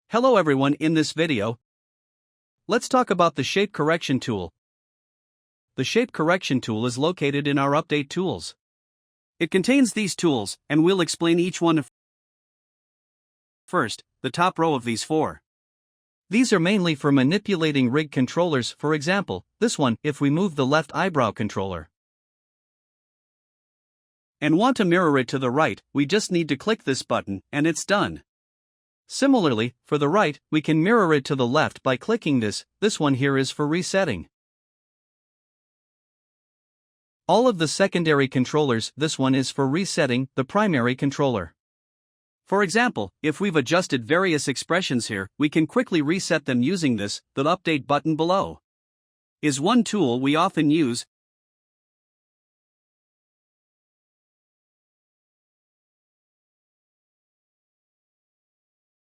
Hello everyone, in this video, let's talk about the Shape Correction tool. The Shape Correction tool is located in our Update Tools. It contains these tools, and we'll explain each one. First, the top row of these four. These are mainly for manipulating rig controllers. For example, this one, if we move the left eyebrow controller and want to mirror it to the right, we just need to click this button, and it's done. Similarly, for the right, we can mirror it to the left by clicking this. This one here is for resetting all of the secondary controllers. This one is for resetting the primary controller. For example, if we've adjusted various expressions here, we can quickly reset them using this. The update button below is one tool we often use.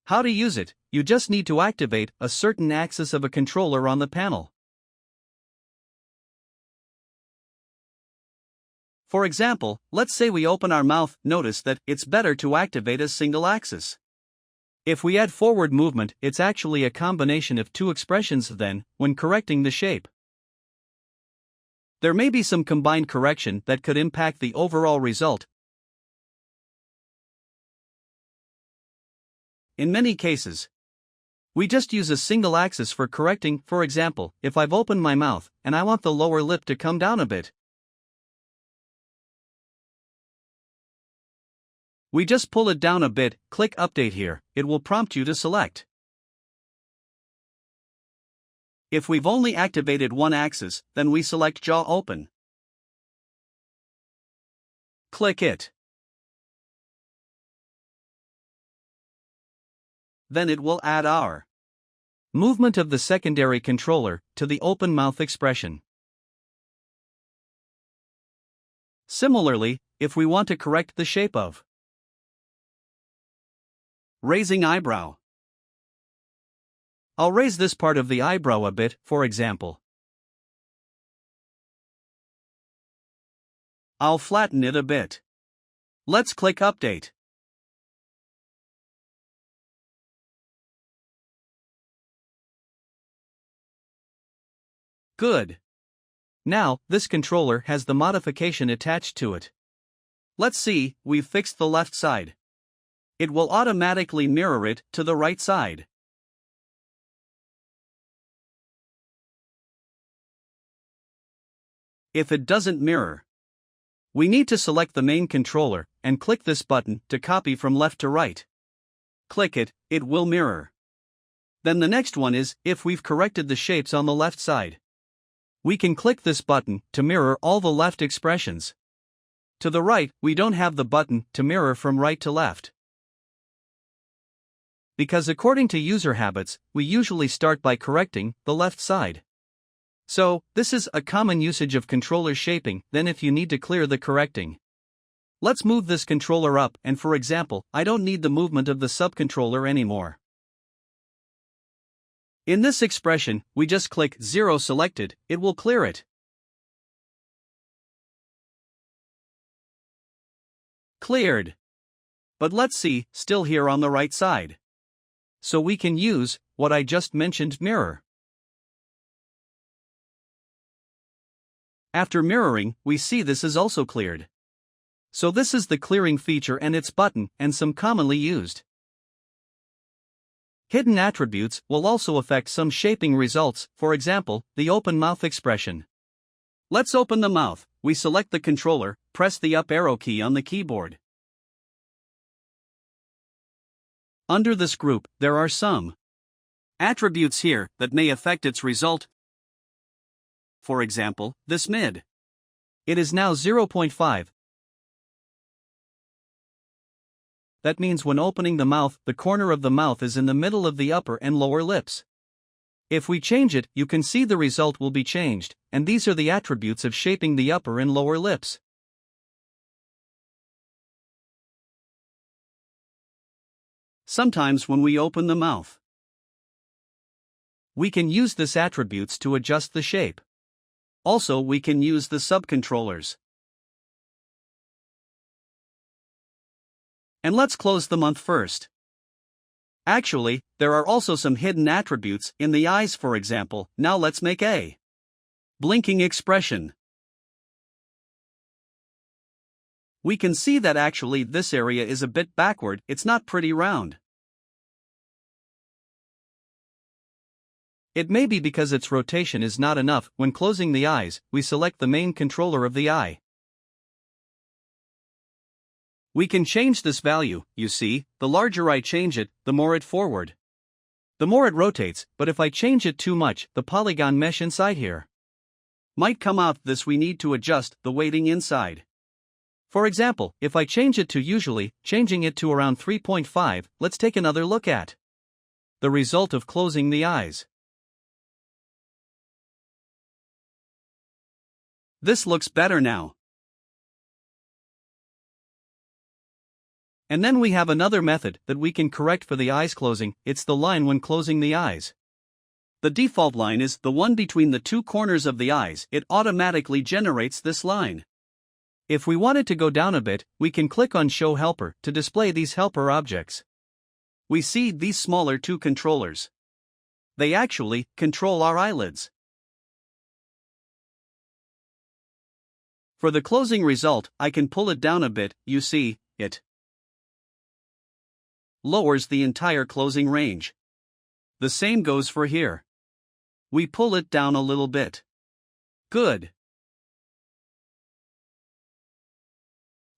How to use it? You just need to activate a certain axis of a controller on the panel. For example, let's say we open our mouth. Notice that it's better to activate a single axis. If we add forward movement, it's actually a combination of two expressions. Then, when correcting the shape, there may be some combined correction that could impact the overall result. In many cases, we just use a single axis for correcting. For example, if I've opened my mouth and I want the lower lip to come down a bit, we just pull it down a bit, click Update here. It will prompt you to select. If we've only activated one axis, then we select Jaw Open. Click it. Then it will add our movement of the secondary controller to the open mouth expression. Similarly, if we want to correct the shape of raising eyebrow, I'll raise this part of the eyebrow a bit. For example, I'll flatten it a bit. Let's click Update. Good. Now, this controller has the modification attached to it. Let's see, we've fixed the left side. It will automatically mirror it to the right side. If it doesn't mirror, we need to select the main controller and click this button to copy from left to right. Click it, it will mirror. Then the next one is, if we've corrected the shapes on the left side, we can click this button to mirror all the left expressions. To the right, we don't have the button to mirror from right to left, because according to user habits, we usually start by correcting the left side. So, this is a common usage of controller shaping. Then if you need to clear the correcting, let's move this controller up, and for example, I don't need the movement of the subcontroller anymore. In this expression, we just click 0 selected, it will clear it. Cleared. But let's see, still here on the right side. So we can use what I just mentioned, mirror. After mirroring, we see this is also cleared. So this is the clearing feature and its button, and some commonly used hidden attributes will also affect some shaping results. For example, the open mouth expression. Let's open the mouth. We select the controller, press the up arrow key on the keyboard. Under this group, there are some attributes here that may affect its result. For example, this mid. It is now 0.5. That means when opening the mouth, the corner of the mouth is in the middle of the upper and lower lips. If we change it, you can see the result will be changed, and these are the attributes of shaping the upper and lower lips. Sometimes when we open the mouth, we can use this attributes to adjust the shape. Also, we can use the subcontrollers. And let's close the month first. Actually, there are also some hidden attributes in the eyes, for example. Now let's make a blinking expression. We can see that actually this area is a bit backward, it's not pretty round. It may be because its rotation is not enough. When closing the eyes, we select the main controller of the eye. We can change this value, you see. The larger I change it, the more it forward. The more it rotates, but if I change it too much, the polygon mesh inside here might come out. This we need to adjust the weighting inside. For example, if I change it to usually, changing it to around 3.5, let's take another look at the result of closing the eyes. This looks better now. And then we have another method that we can correct for the eyes closing. It's the line when closing the eyes. The default line is the one between the two corners of the eyes. It automatically generates this line. If we want it to go down a bit, we can click on Show Helper to display these helper objects. We see these smaller two controllers. They actually control our eyelids. For the closing result, I can pull it down a bit. You see, it lowers the entire closing range. The same goes for here. We pull it down a little bit. Good.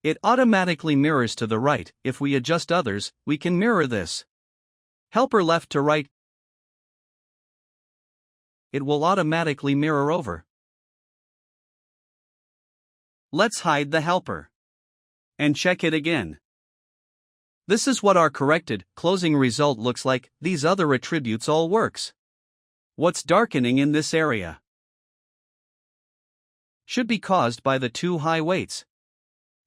It automatically mirrors to the right. If we adjust others, we can mirror this. Helper left to right. It will automatically mirror over. Let's hide the helper and check it again. This is what our corrected closing result looks like. These other attributes all works. What's darkening in this area should be caused by the too high weights.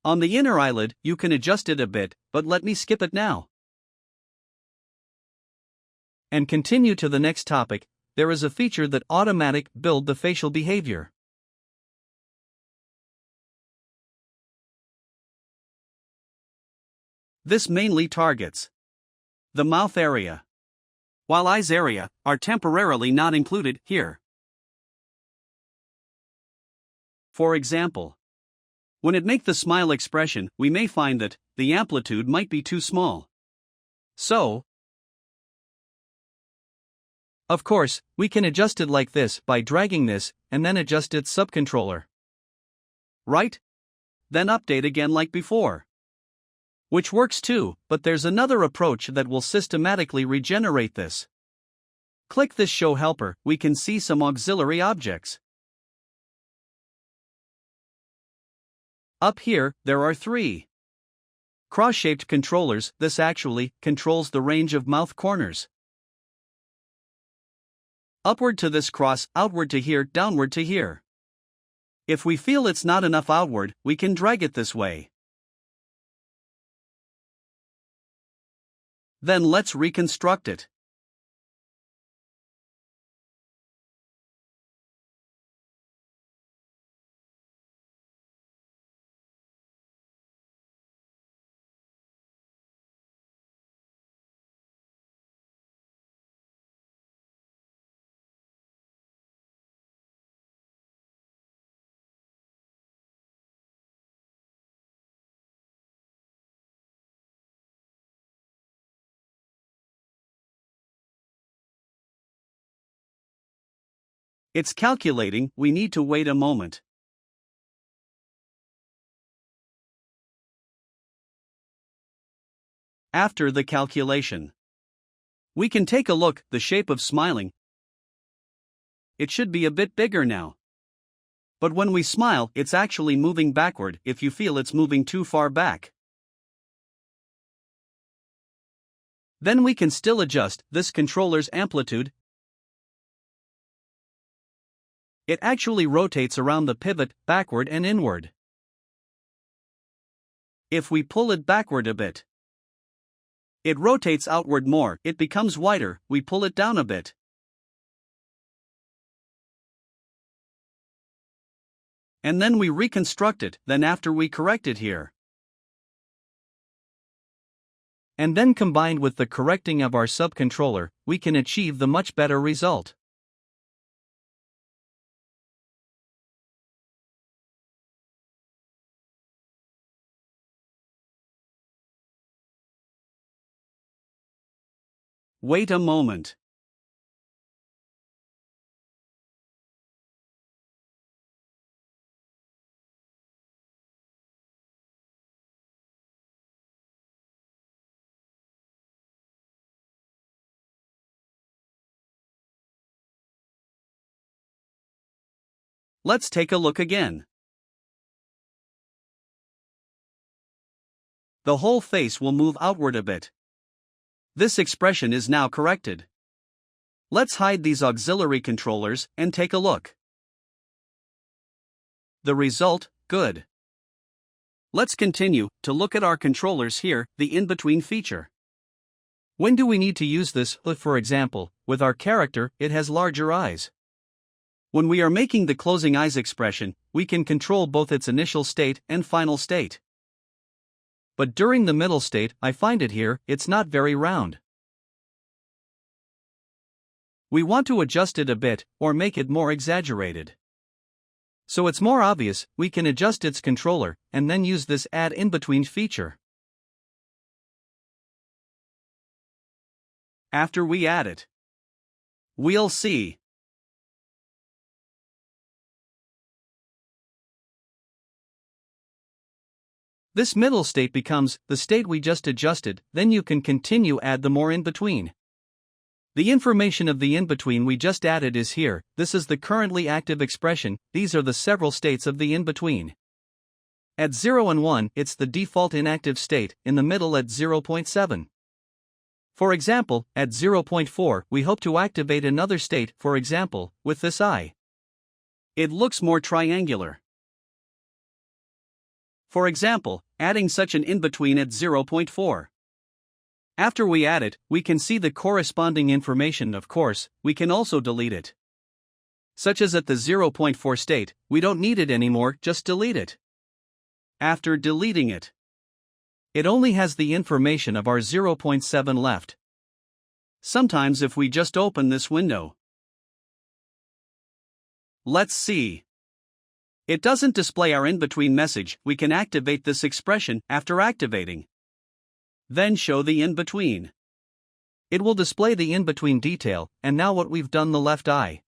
On the inner eyelid, you can adjust it a bit, but let me skip it now and continue to the next topic. There is a feature that automatic build the facial behavior. This mainly targets the mouth area, while eyes area are temporarily not included here. For example, when it make the smile expression, we may find that the amplitude might be too small. So, of course, we can adjust it like this by dragging this and then adjust its subcontroller. Right? Then update again like before. Which works too, but there's another approach that will systematically regenerate this. Click this Show Helper, we can see some auxiliary objects. Up here, there are 3 cross-shaped controllers. This actually controls the range of mouth corners. Upward to this cross, outward to here, downward to here. If we feel it's not enough outward, we can drag it this way. Then let's reconstruct it. It's calculating. We need to wait a moment. After the calculation, we can take a look. The shape of smiling, it should be a bit bigger now. But when we smile, it's actually moving backward if you feel it's moving too far back. Then we can still adjust this controller's amplitude. It actually rotates around the pivot, backward and inward. If we pull it backward a bit, it rotates outward more. It becomes wider. We pull it down a bit, and then we reconstruct it. Then after we correct it here, And then combined with the correcting of our subcontroller, we can achieve the much better result. Wait a moment. Let's take a look again. The whole face will move outward a bit. This expression is now corrected. Let's hide these auxiliary controllers and take a look. The result, good. Let's continue to look at our controllers here, the in-between feature. When do we need to use this? For example, with our character, it has larger eyes. When we are making the closing eyes expression, we can control both its initial state and final state. But during the middle state, I find it here, it's not very round. We want to adjust it a bit, or make it more exaggerated. So it's more obvious, we can adjust its controller, and then use this Add In-Between feature. After we add it, we'll see. This middle state becomes the state we just adjusted, then you can continue add the more in-between. The information of the in-between we just added is here, this is the currently active expression, these are the several states of the in-between. At 0 and 1, it's the default inactive state, in the middle at 0.7. For example, at 0.4, we hope to activate another state, for example, with this eye. It looks more triangular. For example, adding such an in-between at 0.4. After we add it, we can see the corresponding information. Of course, we can also delete it. Such as at the 0.4 state, we don't need it anymore, just delete it. After deleting it, it only has the information of our 0.7 left. Sometimes if we just open this window, let's see. It doesn't display our in-between message. We can activate this expression after activating. Then show the in-between. It will display the in-between detail, and now what we've done the left eye.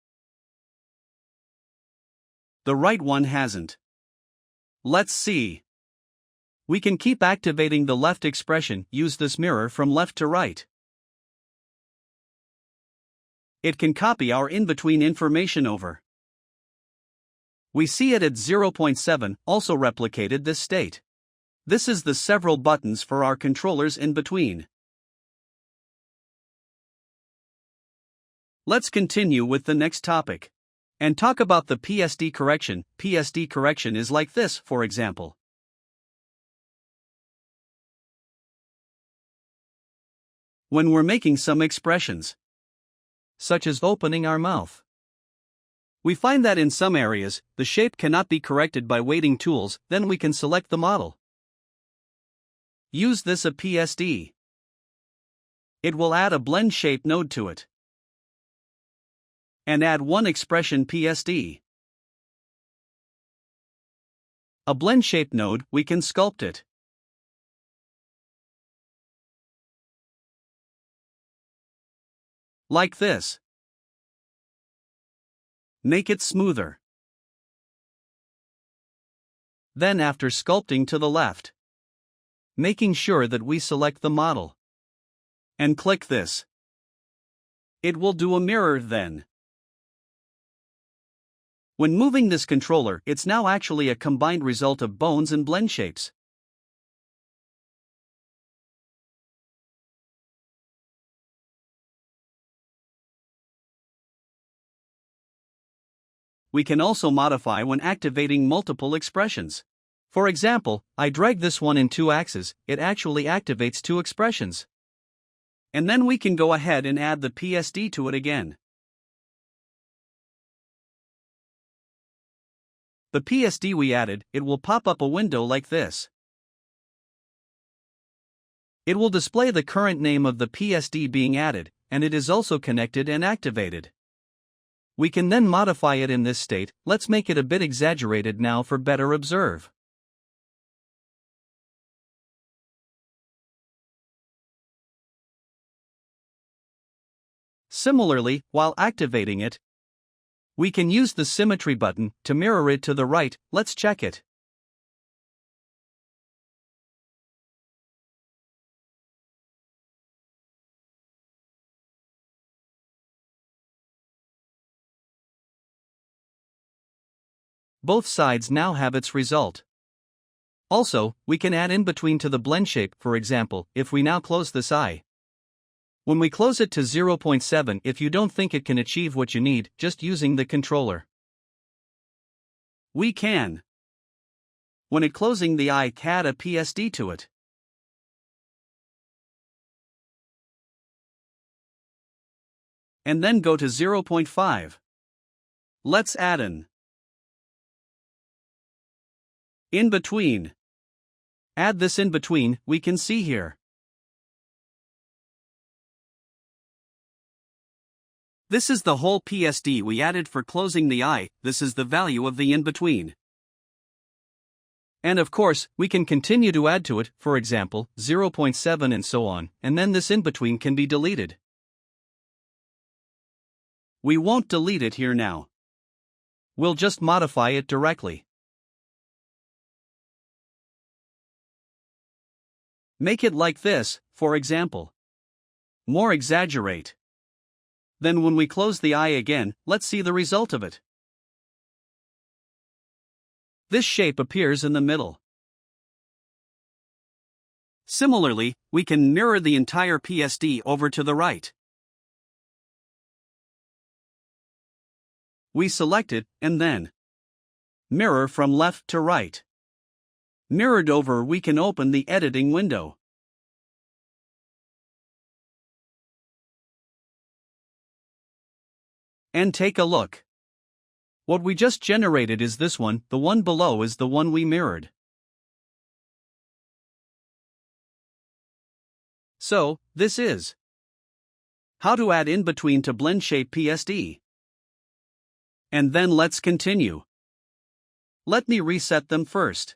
The right one hasn't. Let's see. We can keep activating the left expression, use this mirror from left to right. It can copy our in-between information over. We see it at 0.7, also replicated this state. This is the several buttons for our controllers in between. Let's continue with the next topic. And talk about the PSD correction. PSD correction is like this, for example. When we're making some expressions, such as opening our mouth, we find that in some areas, the shape cannot be corrected by weighting tools, then we can select the model. Use this a PSD. It will add a blend shape node to it. And add one expression PSD. A blend shape node, we can sculpt it. Like this. Make it smoother. Then after sculpting to the left, making sure that we select the model, and click this. It will do a mirror then. When moving this controller, it's now actually a combined result of bones and blend shapes. We can also modify when activating multiple expressions. For example, I drag this one in 2 axes, it actually activates 2 expressions. And then we can go ahead and add the PSD to it again. The PSD we added, it will pop up a window like this. It will display the current name of the PSD being added, and it is also connected and activated. We can then modify it in this state. Let's make it a bit exaggerated now for better observe. Similarly, while activating it, we can use the symmetry button to mirror it to the right. Let's check it. Both sides now have its result. Also, we can add in between to the blend shape. For example, if we now close this eye, when we close it to 0.7, if you don't think it can achieve what you need just using the controller, we can. When it closing the eye, add a PSD to it. And then go to 0.5. Let's add an in between. Add this in between, we can see here. This is the whole PSD we added for closing the eye. This is the value of the in between. And of course, we can continue to add to it, for example, 0.7 and so on, and then this in between can be deleted. We won't delete it here now. We'll just modify it directly. Make it like this, for example. More exaggerate. Then when we close the eye again, let's see the result of it. This shape appears in the middle. Similarly, we can mirror the entire PSD over to the right. We select it, and then mirror from left to right. Mirrored over, we can open the editing window. And take a look. What we just generated is this one, the one below is the one we mirrored. So, this is how to add in between to blend shape PSD. And then let's continue. Let me reset them first.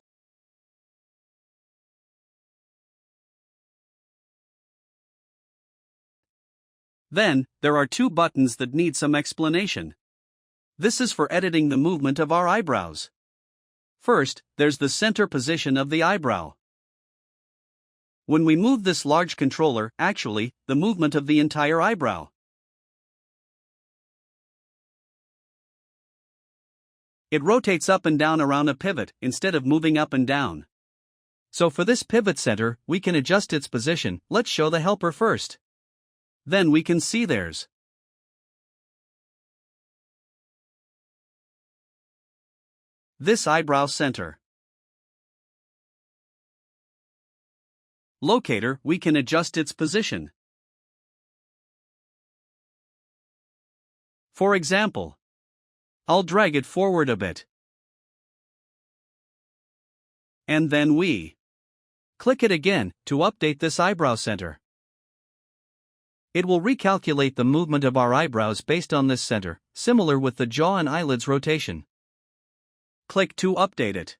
Then, there are two buttons that need some explanation. This is for editing the movement of our eyebrows. First, there's the center position of the eyebrow. When we move this large controller, actually, the movement of the entire eyebrow. It rotates up and down around a pivot, instead of moving up and down. So for this pivot center, we can adjust its position. Let's show the helper first. Then we can see there's this eyebrow center. Locator, we can adjust its position. For example, I'll drag it forward a bit. And then we click it again to update this eyebrow center. It will recalculate the movement of our eyebrows based on this center, similar with the jaw and eyelids rotation. Click to update it.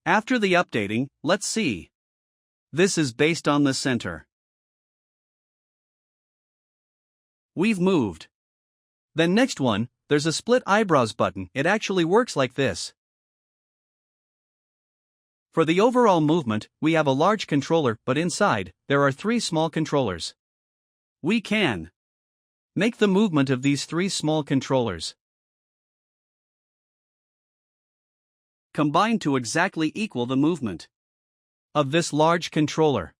After the updating, let's see. This is based on the center. We've moved. Then next one, there's a split eyebrows button. It actually works like this. For the overall movement, we have a large controller, but inside, there are three small controllers. We can make the movement of these three small controllers combine to exactly equal the movement of this large controller.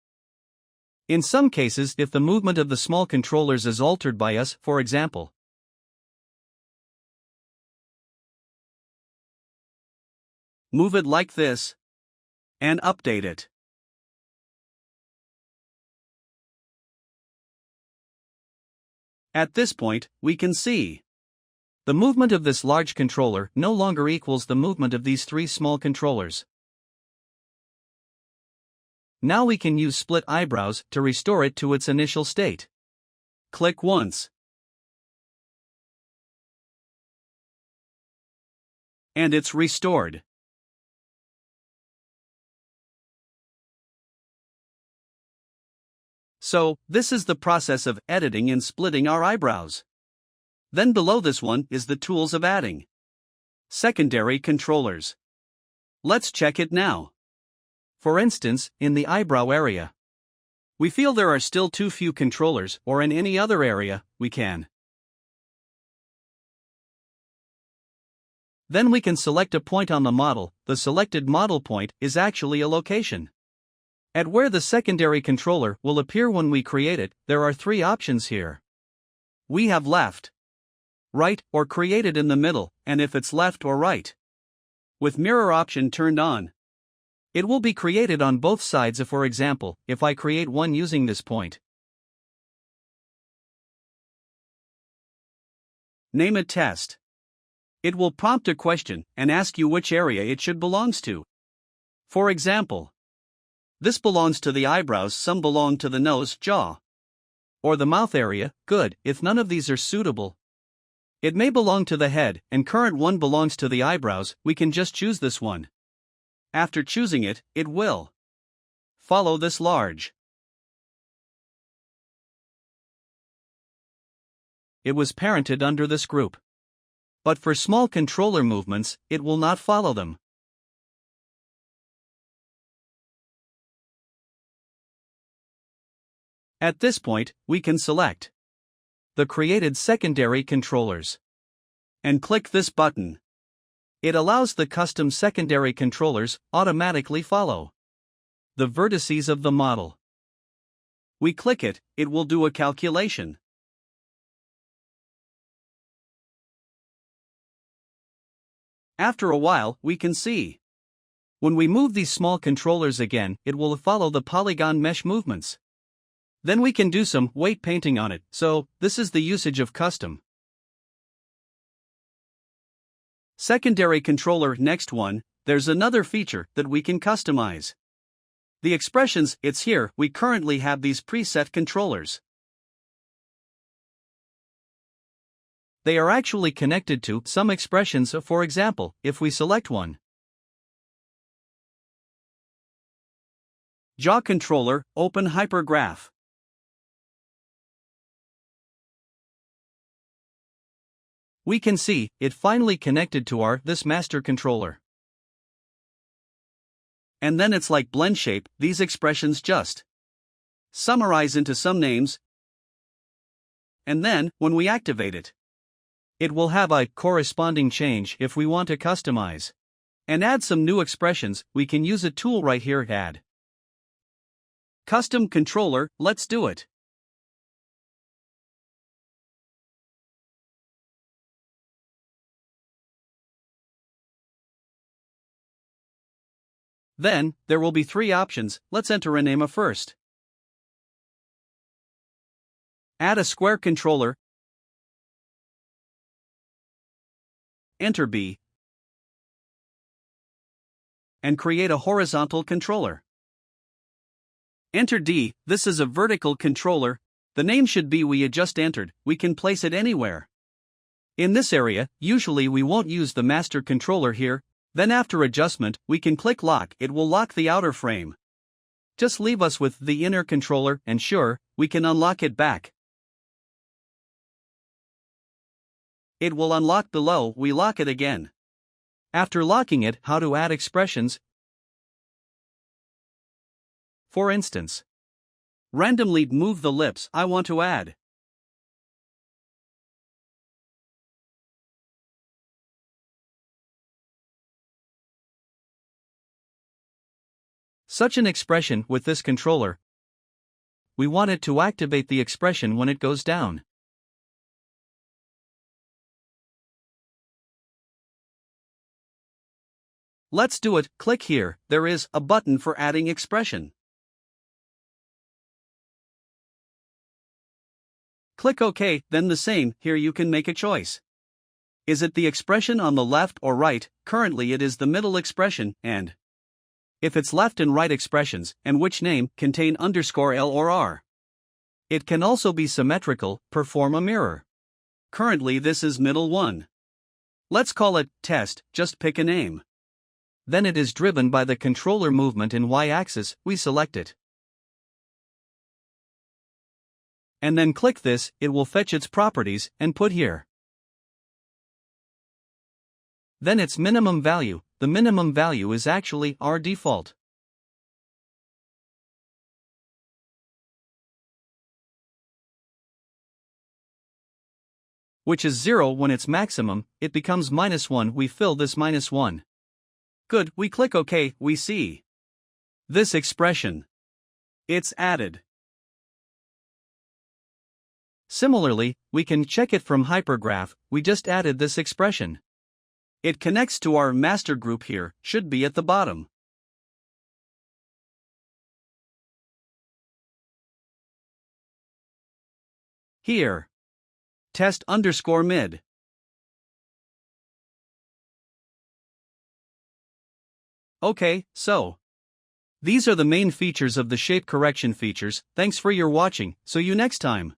In some cases, if the movement of the small controllers is altered by us, for example, move it like this, and update it. At this point, we can see The movement of this large controller no longer equals the movement of these three small controllers. Now we can use split eyebrows to restore it to its initial state. Click once. And it's restored. So, this is the process of editing and splitting our eyebrows. Then below this one is the tools of adding secondary controllers. Let's check it now. For instance, in the eyebrow area, we feel there are still too few controllers, or in any other area, we can. Then we can select a point on the model. The selected model point is actually a location. At where the secondary controller will appear when we create it, there are three options here. We have left, right, or created in the middle, and if it's left or right. With mirror option turned on, it will be created on both sides. For example, if I create one using this point, name it test. It will prompt a question and ask you which area it should belongs to. For example, this belongs to the eyebrows, some belong to the nose, jaw, or the mouth area. Good. If none of these are suitable, it may belong to the head, and current one belongs to the eyebrows. We can just choose this one. After choosing it, it will follow this large. It was parented under this group. But for small controller movements, it will not follow them. At this point, we can select the created secondary controllers and click this button. It allows the custom secondary controllers automatically follow the vertices of the model. We click it, it will do a calculation. After a while, we can see when we move these small controllers again, it will follow the polygon mesh movements. Then we can do some weight painting on it. So, this is the usage of custom secondary controller. Next one, there's another feature that we can customize. The expressions, it's here. We currently have these preset controllers. They are actually connected to some expressions. For example, if we select one, jaw controller, open hypergraph. We can see it finally connected to this master controller. And then it's like blend shape. These expressions just summarize into some names. And then, when we activate it, it will have a corresponding change. If we want to customize and add some new expressions, we can use a tool right here, add custom controller. Let's do it. Then, there will be three options. Let's enter a name first. Add a square controller. Enter B. And create a horizontal controller. Enter D. This is a vertical controller. The name should be we just entered. We can place it anywhere. In this area, usually we won't use the master controller here. Then after adjustment, we can click lock. It will lock the outer frame. Just leave us with the inner controller, and sure, we can unlock it back. It will unlock below. We lock it again. After locking it, how to add expressions? For instance, randomly move the lips. I want to add such an expression with this controller. We want it to activate the expression when it goes down. Let's do it. Click here. There is a button for adding expression. Click OK, then the same. Here you can make a choice. Is it the expression on the left or right? Currently it is the middle expression, and if it's left and right expressions, and which name, contain underscore L or R. It can also be symmetrical, perform a mirror. Currently this is middle one. Let's call it test, just pick a name. Then it is driven by the controller movement in y-axis, we select it. And then click this, it will fetch its properties, and put here. Then its minimum value, the minimum value is actually our default. Which is 0 when it's maximum, it becomes -1, we fill this -1. Good, we click OK, we see this expression. It's added. Similarly, we can check it from hypergraph, we just added this expression. It connects to our master group here, should be at the bottom. Here. Test underscore mid. Okay, so these are the main features of the shape correction features. Thanks for your watching, see you next time.